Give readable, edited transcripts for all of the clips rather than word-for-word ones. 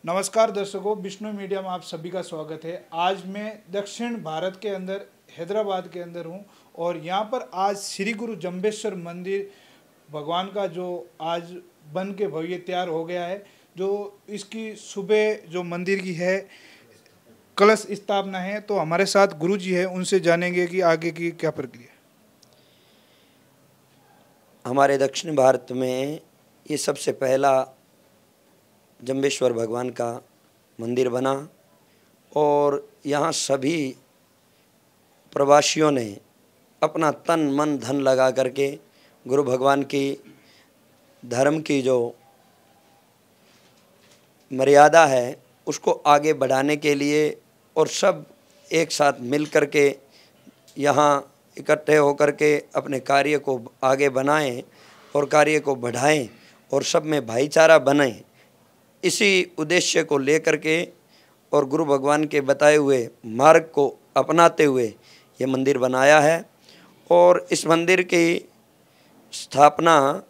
नमस्कार दर्शकों, विष्णु मीडिया में आप सभी का स्वागत है। आज मैं दक्षिण भारत के अंदर हैदराबाद के अंदर हूं और यहां पर आज श्री गुरु जंबेश्वर मंदिर भगवान का जो आज बन के भव्य तैयार हो गया है। जो इसकी सुबह जो मंदिर की है कलश स्थापना है, तो हमारे साथ गुरु जी है, उनसे जानेंगे कि आगे की क्या प्रक्रिया। हमारे दक्षिण भारत में ये सबसे पहला जंबेश्वर भगवान का मंदिर बना और यहाँ सभी प्रवासियों ने अपना तन मन धन लगा करके गुरु भगवान की धर्म की जो मर्यादा है उसको आगे बढ़ाने के लिए और सब एक साथ मिल कर के यहाँ इकट्ठे होकर के अपने कार्य को आगे बनाएं और कार्य को बढ़ाएं और सब में भाईचारा बने, इसी उद्देश्य को लेकर के और गुरु भगवान के बताए हुए मार्ग को अपनाते हुए ये मंदिर बनाया है। और इस मंदिर की स्थापना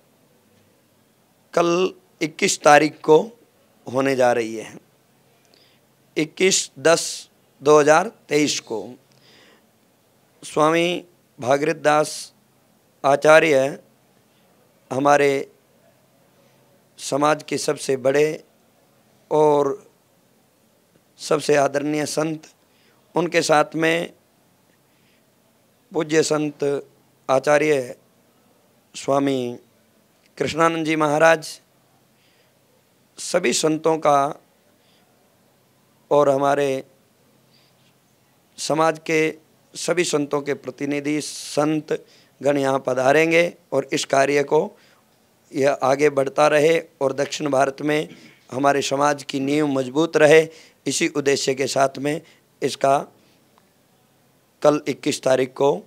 कल 21 तारीख को होने जा रही है, 21/10/2023 को। स्वामी भागीरथ दास आचार्य हमारे समाज के सबसे बड़े और सबसे आदरणीय संत, उनके साथ में पूज्य संत आचार्य स्वामी कृष्णानंद जी महाराज, सभी संतों का और हमारे समाज के सभी संतों के प्रतिनिधि संत गण यहाँ पधारेंगे और इस कार्य को यह आगे बढ़ता रहे और दक्षिण भारत में हमारे समाज की नींव मजबूत रहे, इसी उद्देश्य के साथ में इसका कल 21 तारीख को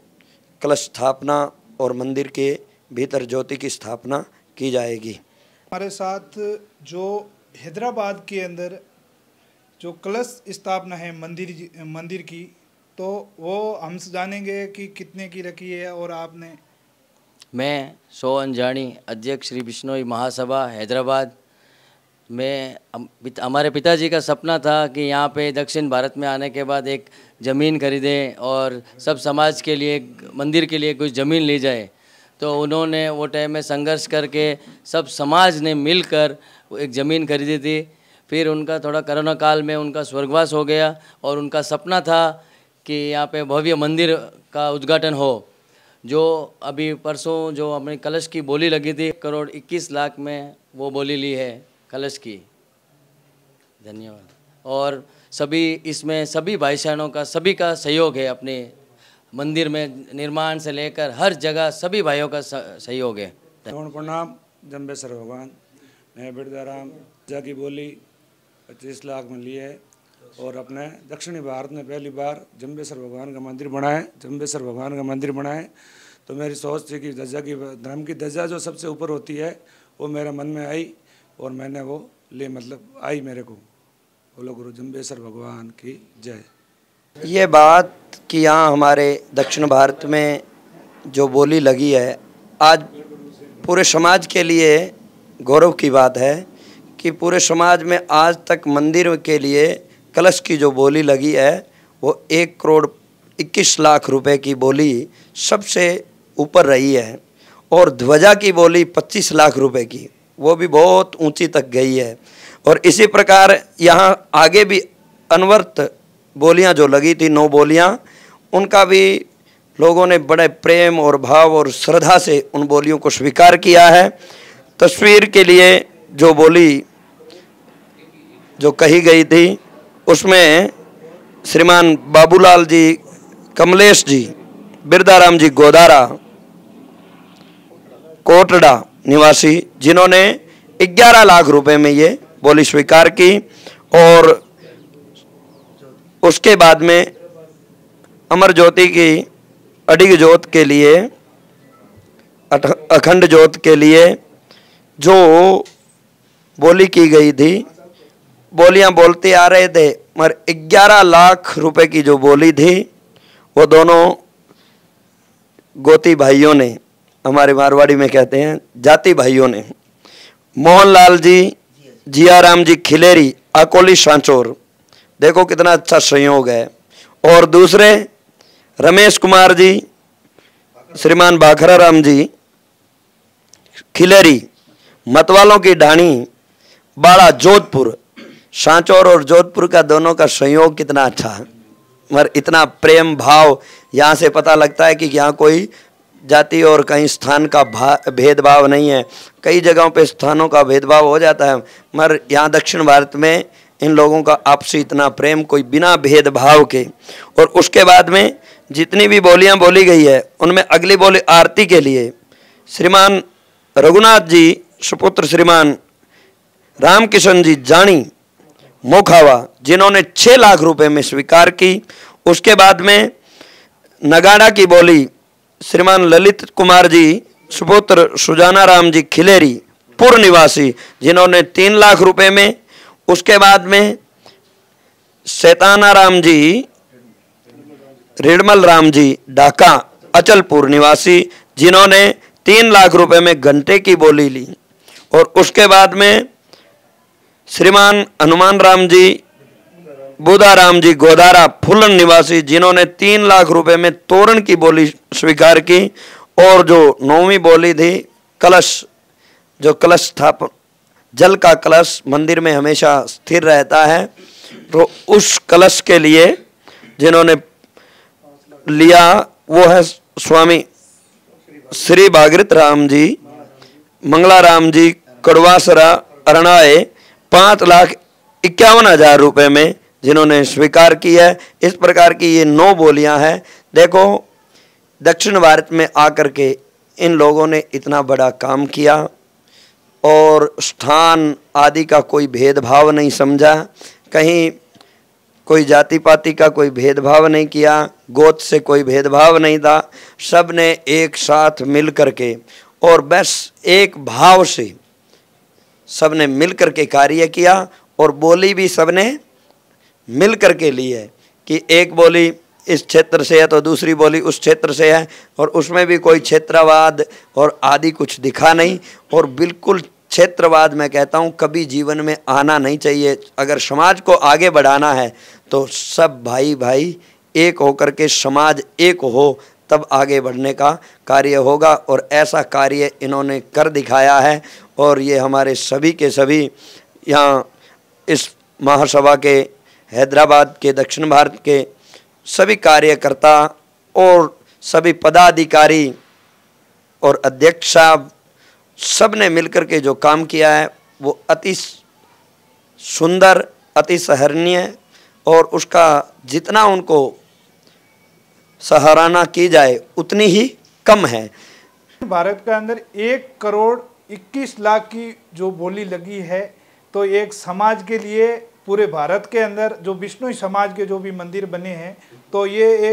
कलश स्थापना और मंदिर के भीतर ज्योति की स्थापना की जाएगी। हमारे साथ जो हैदराबाद के अंदर जो कलश स्थापना है मंदिर की, तो वो हमसे जानेंगे कि कितने की रखी है। और आपने मैं सो अंजानी, अध्यक्ष श्री बिश्नोई महासभा हैदराबाद में, हमारे पिताजी का सपना था कि यहाँ पे दक्षिण भारत में आने के बाद एक ज़मीन खरीदें और सब समाज के लिए मंदिर के लिए कुछ ज़मीन ले जाए। तो उन्होंने वो टाइम में संघर्ष करके सब समाज ने मिलकर एक ज़मीन खरीदी थी। फिर उनका थोड़ा कोरोना काल में उनका स्वर्गवास हो गया और उनका सपना था कि यहाँ पे भव्य मंदिर का उद्घाटन हो। जो अभी परसों जो अपनी कलश की बोली लगी थी 1,21,00,000 में वो बोली ली है कलश की। धन्यवाद। और सभी इसमें सभी भाई बहनों का सभी का सहयोग है, अपने मंदिर में निर्माण से लेकर हर जगह सभी भाइयों का सहयोग है। प्रणाम जंबेश्वर भगवान। मैं बिरदाराम जा की बोली 25 लाख में ली है और अपने दक्षिणी भारत में पहली बार जंबेश्वर भगवान का मंदिर बनाए। तो मेरी सोच थी कि ध्वजा की धर्म की ध्वजा जो सबसे ऊपर होती है वो मेरे मन में आई और मैंने वो ले आई मेरे को। बोलो गुरु जंबेश्वर भगवान की जय। ये बात कि यहाँ हमारे दक्षिण भारत में जो बोली लगी है, आज पूरे समाज के लिए गौरव की बात है कि पूरे समाज में आज तक मंदिर के लिए कलश की जो बोली लगी है वो 1,21,00,000 रुपए की बोली सबसे ऊपर रही है और ध्वजा की बोली 25 लाख रुपए की, वो भी बहुत ऊंची तक गई है। और इसी प्रकार यहाँ आगे भी अनवर्त बोलियाँ जो लगी थी 9 बोलियाँ, उनका भी लोगों ने बड़े प्रेम और भाव और श्रद्धा से उन बोलियों को स्वीकार किया है। तस्वीर के लिए जो बोली जो कही गई थी उसमें श्रीमान बाबूलाल जी, कमलेश जी, बिरदाराम जी गोदारा, कोटड़ा निवासी, जिन्होंने 11 लाख रुपए में ये बोली स्वीकार की। और उसके बाद में अमर ज्योति की अडिग ज्योत के लिए, अखंड ज्योत के लिए जो बोली की गई थी, बोलियां बोलते आ रहे थे, मगर 11 लाख रुपए की जो बोली थी वो दोनों गोती भाइयों ने, हमारे मारवाड़ी में कहते हैं जाति भाइयों ने, मोहनलाल जी जियाराम जी खिलेरी अकोली सांचौर, देखो कितना अच्छा संयोग है। और दूसरे रमेश कुमार जी श्रीमान भाखरा राम जी खिलेरी मतवालों की ढाणी बाड़ा जोधपुर, सांचौर और जोधपुर का दोनों का संयोग कितना अच्छा है। मगर इतना प्रेम भाव यहाँ से पता लगता है कि यहाँ कोई जाति और कहीं स्थान का भेदभाव नहीं है। कई जगहों पे स्थानों का भेदभाव हो जाता है, मगर यहाँ दक्षिण भारत में इन लोगों का आपसी इतना प्रेम, कोई बिना भेदभाव के। और उसके बाद में जितनी भी बोलियां बोली गई है उनमें अगली बोली आरती के लिए श्रीमान रघुनाथ जी सुपुत्र श्रीमान रामकिशन जी जानी मोखावा, जिन्होंने 6 लाख रुपए में स्वीकार की। उसके बाद में नगाड़ा की बोली श्रीमान ललित कुमार जी सुपुत्र सुजाना राम जी खिलेरी पूर्व निवासी, जिन्होंने 3 लाख रुपए में। उसके बाद में शैताना राम जी रिडमल राम जी ढाका अचलपुर निवासी, जिन्होंने 3 लाख रुपए में घंटे की बोली ली। और उसके बाद में श्रीमान हनुमान राम जी बुधा राम जी गोदारा फुलन निवासी, जिन्होंने 3 लाख रुपए में तोरण की बोली स्वीकार की। और जो 9वीं बोली थी कलश, जो कलश स्थापन, जल का कलश मंदिर में हमेशा स्थिर रहता है, तो उस कलश के लिए जिन्होंने लिया वो है स्वामी श्री भागीरथ राम जी मंगला राम जी कड़वासरा अरणाए 5,51,000 रुपए में जिन्होंने स्वीकार की है। इस प्रकार की ये 9 बोलियां हैं। देखो दक्षिण भारत में आकर के इन लोगों ने इतना बड़ा काम किया और स्थान आदि का कोई भेदभाव नहीं समझा, कहीं कोई जाति पाति का कोई भेदभाव नहीं किया, गोत्र से कोई भेदभाव नहीं था। सब ने एक साथ मिल करके और बस एक भाव से सब ने मिल करके कार्य किया। और बोली भी सब ने मिल करके ली है कि एक बोली इस क्षेत्र से है तो दूसरी बोली उस क्षेत्र से है, और उसमें भी कोई क्षेत्रवाद और आदि कुछ दिखा नहीं। और बिल्कुल क्षेत्रवाद मैं कहता हूँ कभी जीवन में आना नहीं चाहिए। अगर समाज को आगे बढ़ाना है तो सब भाई भाई एक होकर के समाज एक हो, तब आगे बढ़ने का कार्य होगा। और ऐसा कार्य इन्होंने कर दिखाया है। और ये हमारे सभी के सभी यहाँ इस महासभा के हैदराबाद के दक्षिण भारत के सभी कार्यकर्ता और सभी पदाधिकारी और अध्यक्ष साहब सब ने मिलकर के जो काम किया है वो अति सुंदर, अति सराहनीय, और उसका जितना उनको सराहना की जाए उतनी ही कम है। भारत के अंदर 1,21,00,000 की जो बोली लगी है, तो एक समाज के लिए पूरे भारत के अंदर जो बिश्नोई समाज के जो भी मंदिर बने हैं, तो ये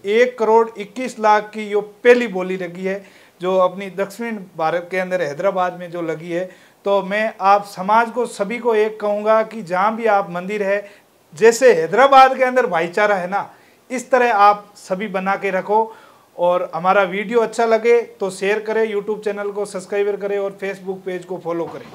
1,21,00,000 की जो पहली बोली लगी है जो अपनी दक्षिण भारत के अंदर हैदराबाद में जो लगी है। तो मैं आप समाज को सभी को एक कहूँगा कि जहाँ भी आप मंदिर है, जैसे हैदराबाद के अंदर भाईचारा है ना, इस तरह आप सभी बना के रखो। और हमारा वीडियो अच्छा लगे तो शेयर करें, यूट्यूब चैनल को सब्सक्राइब करें और फेसबुक पेज को फॉलो करें।